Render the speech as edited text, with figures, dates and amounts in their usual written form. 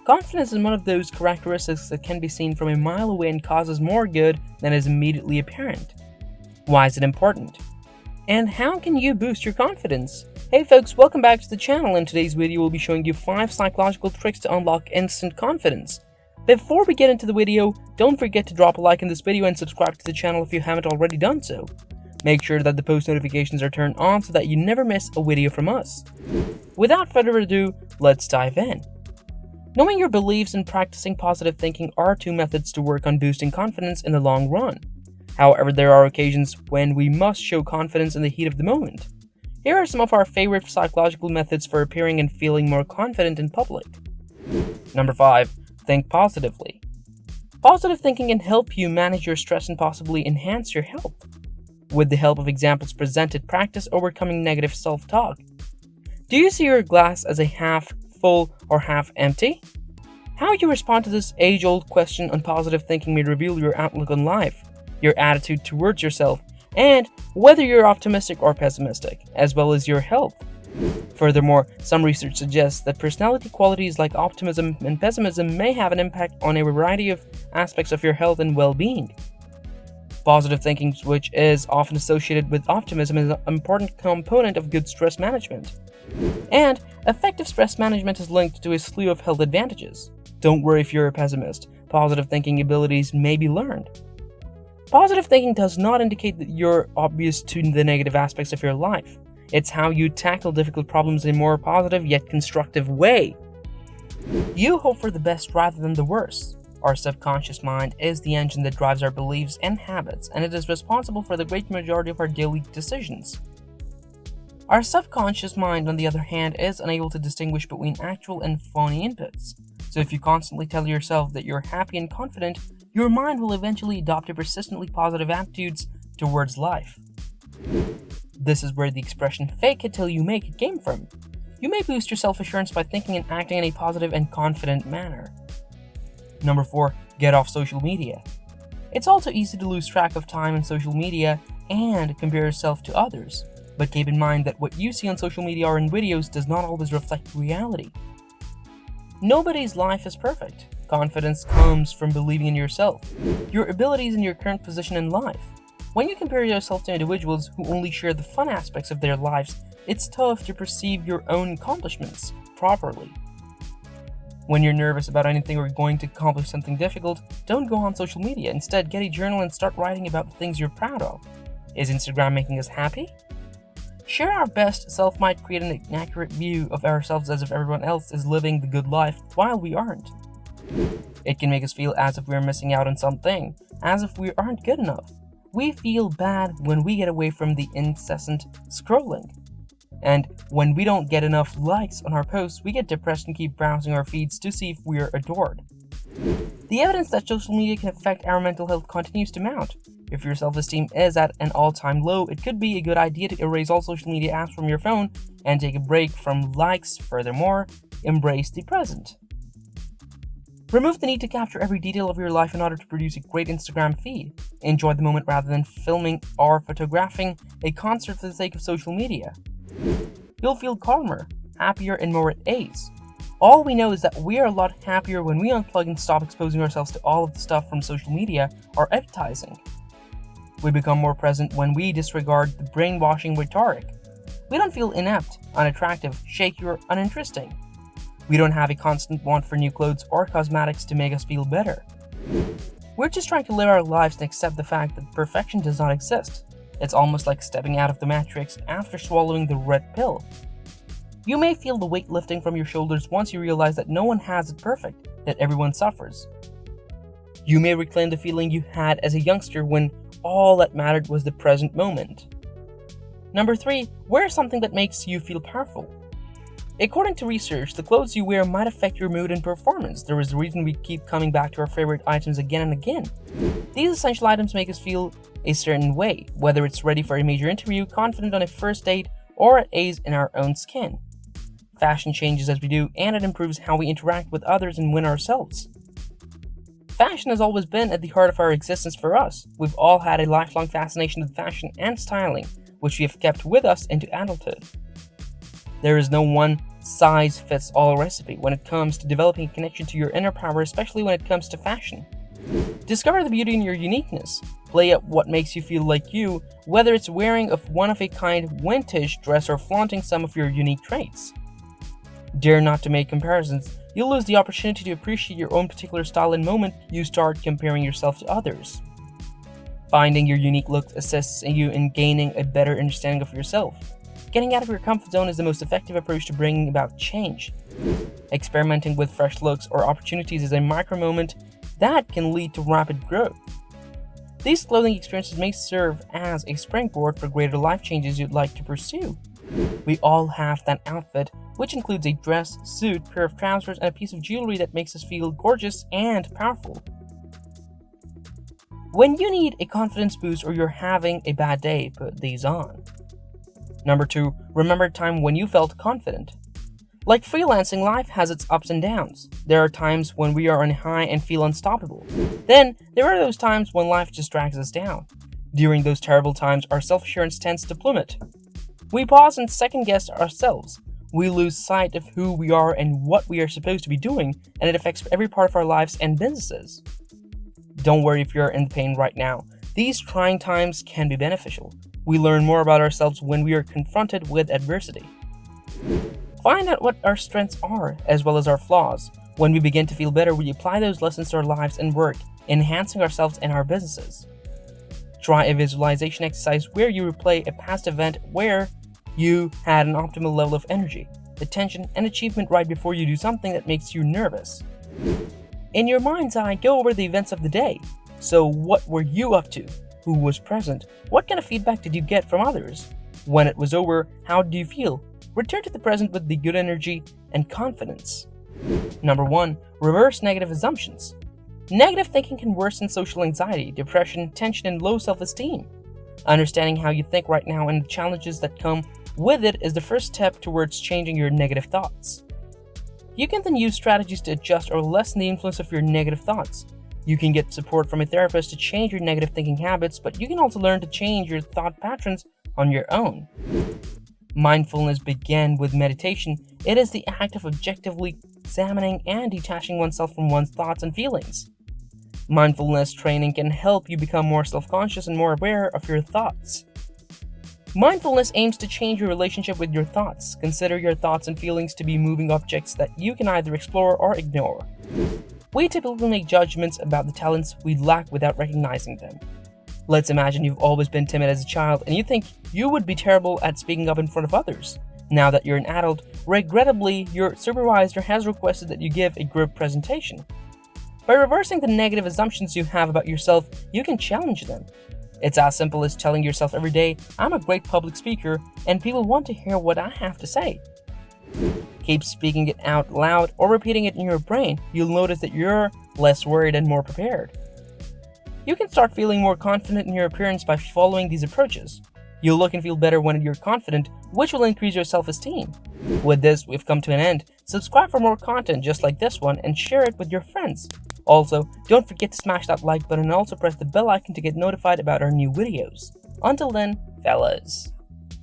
Confidence is one of those characteristics that can be seen from a mile away and causes more good than is immediately apparent. Why is it important? And how can you boost your confidence? Hey folks, welcome back to the channel. In today's video, we'll be showing you 5 psychological tricks to unlock instant confidence. Before we get into the video, don't forget to drop a like in this video and subscribe to the channel if you haven't already done so. Make sure that the post notifications are turned on so that you never miss a video from us. Without further ado, let's dive in. Knowing your beliefs and practicing positive thinking are 2 methods to work on boosting confidence in the long run. However, there are occasions when we must show confidence in the heat of the moment. Here are some of our favorite psychological methods for appearing and feeling more confident in public. Number 5. Think positively. Positive thinking can help you manage your stress and possibly enhance your health. With the help of examples presented, practice overcoming negative self-talk. Do you see your glass as a half full or half empty? How you respond to this age-old question on positive thinking may reveal your outlook on life, your attitude towards yourself, and whether you're optimistic or pessimistic, as well as your health. Furthermore, some research suggests that personality qualities like optimism and pessimism may have an impact on a variety of aspects of your health and well-being. Positive thinking, which is often associated with optimism, is an important component of good stress management. And effective stress management is linked to a slew of health advantages. Don't worry if you're a pessimist. Positive thinking abilities may be learned. Positive thinking does not indicate that you're oblivious to the negative aspects of your life. It's how you tackle difficult problems in a more positive yet constructive way. You hope for the best rather than the worst. Our subconscious mind is the engine that drives our beliefs and habits, and it is responsible for the great majority of our daily decisions. Our subconscious mind, on the other hand, is unable to distinguish between actual and phony inputs. So if you constantly tell yourself that you're happy and confident, your mind will eventually adopt a persistently positive attitudes towards life. This is where the expression "fake it till you make it" came from. You may boost your self-assurance by thinking and acting in a positive and confident manner. Number 4. Get off social media. It's also easy to lose track of time on social media and compare yourself to others. But keep in mind that what you see on social media or in videos does not always reflect reality. Nobody's life is perfect. Confidence comes from believing in yourself, your abilities, and your current position in life. When you compare yourself to individuals who only share the fun aspects of their lives, it's tough to perceive your own accomplishments properly. When you're nervous about anything or going to accomplish something difficult, don't go on social media. Instead, get a journal and start writing about the things you're proud of. Is Instagram making us happy? Share our best self might create an inaccurate view of ourselves as if everyone else is living the good life while we aren't. It can make us feel as if we're missing out on something, as if we aren't good enough. We feel bad when we get away from the incessant scrolling. And when we don't get enough likes on our posts, we get depressed and keep browsing our feeds to see if we're adored. The evidence that social media can affect our mental health continues to mount. If your self-esteem is at an all-time low, it could be a good idea to erase all social media apps from your phone and take a break from likes. Furthermore, embrace the present. Remove the need to capture every detail of your life in order to produce a great Instagram feed. Enjoy the moment rather than filming or photographing a concert for the sake of social media. You'll feel calmer, happier, and more at ease. All we know is that we are a lot happier when we unplug and stop exposing ourselves to all of the stuff from social media or advertising. We become more present when we disregard the brainwashing rhetoric. We don't feel inept, unattractive, shaky, or uninteresting. We don't have a constant want for new clothes or cosmetics to make us feel better. We're just trying to live our lives and accept the fact that perfection does not exist. It's almost like stepping out of the matrix after swallowing the red pill. You may feel the weight lifting from your shoulders once you realize that no one has it perfect, that everyone suffers. You may reclaim the feeling you had as a youngster when all that mattered was the present moment. Number 3. Wear something that makes you feel powerful. According to research, the clothes you wear might affect your mood and performance. There is a reason we keep coming back to our favorite items again and again. These essential items make us feel a certain way, whether it's ready for a major interview, confident on a first date, or at ease in our own skin. Fashion changes as we do, and it improves how we interact with others and win ourselves. Fashion has always been at the heart of our existence for us. We've all had a lifelong fascination with fashion and styling, which we have kept with us into adulthood. There is no one one-size-fits-all recipe when it comes to developing a connection to your inner power, especially when it comes to fashion. Discover the beauty in your uniqueness. Play up what makes you feel like you, whether it's wearing a one-of-a-kind vintage dress or flaunting some of your unique traits. Dare not to make comparisons. You'll lose the opportunity to appreciate your own particular style and moment you start comparing yourself to others. Finding your unique look assists you in gaining a better understanding of yourself. Getting out of your comfort zone is the most effective approach to bringing about change. Experimenting with fresh looks or opportunities is a micro moment that can lead to rapid growth. These clothing experiences may serve as a springboard for greater life changes you'd like to pursue. We all have that outfit, which includes a dress, suit, pair of trousers, and a piece of jewelry that makes us feel gorgeous and powerful. When you need a confidence boost or you're having a bad day, put these on. Number 2, remember a time when you felt confident. Like freelancing, life has its ups and downs. There are times when we are on a high and feel unstoppable. Then, there are those times when life just drags us down. During those terrible times, our self-assurance tends to plummet. We pause and second-guess ourselves. We lose sight of who we are and what we are supposed to be doing, and it affects every part of our lives and businesses. Don't worry if you're in pain right now. These trying times can be beneficial. We learn more about ourselves when we are confronted with adversity. Find out what our strengths are, as well as our flaws. When we begin to feel better, we apply those lessons to our lives and work, enhancing ourselves and our businesses. Try a visualization exercise where you replay a past event where you had an optimal level of energy, attention, and achievement right before you do something that makes you nervous. In your mind's eye, go over the events of the day. So what were you up to? Who was present? What kind of feedback did you get from others? When it was over, how did you feel? Return to the present with the good energy and confidence. Number 1, reverse negative assumptions. Negative thinking can worsen social anxiety, depression, tension, and low self-esteem. Understanding how you think right now and the challenges that come with it is the first step towards changing your negative thoughts. You can then use strategies to adjust or lessen the influence of your negative thoughts. You can get support from a therapist to change your negative thinking habits, but you can also learn to change your thought patterns on your own. Mindfulness began with meditation. It is the act of objectively examining and detaching oneself from one's thoughts and feelings. Mindfulness training can help you become more self-conscious and more aware of your thoughts. Mindfulness aims to change your relationship with your thoughts. Consider your thoughts and feelings to be moving objects that you can either explore or ignore. We typically make judgments about the talents we lack without recognizing them. Let's imagine you've always been timid as a child and you think you would be terrible at speaking up in front of others. Now that you're an adult, regrettably, your supervisor has requested that you give a group presentation. By reversing the negative assumptions you have about yourself, you can challenge them. It's as simple as telling yourself every day, I'm a great public speaker and people want to hear what I have to say. Keep speaking it out loud or repeating it in your brain. You'll notice that you're less worried and more prepared. You can start feeling more confident in your appearance by following these approaches. You'll look and feel better when you're confident, which will increase your self-esteem. With this, we've come to an end. Subscribe for more content just like this one and share it with your friends. Also, don't forget to smash that like button and also press the bell icon to get notified about our new videos. Until then, fellas.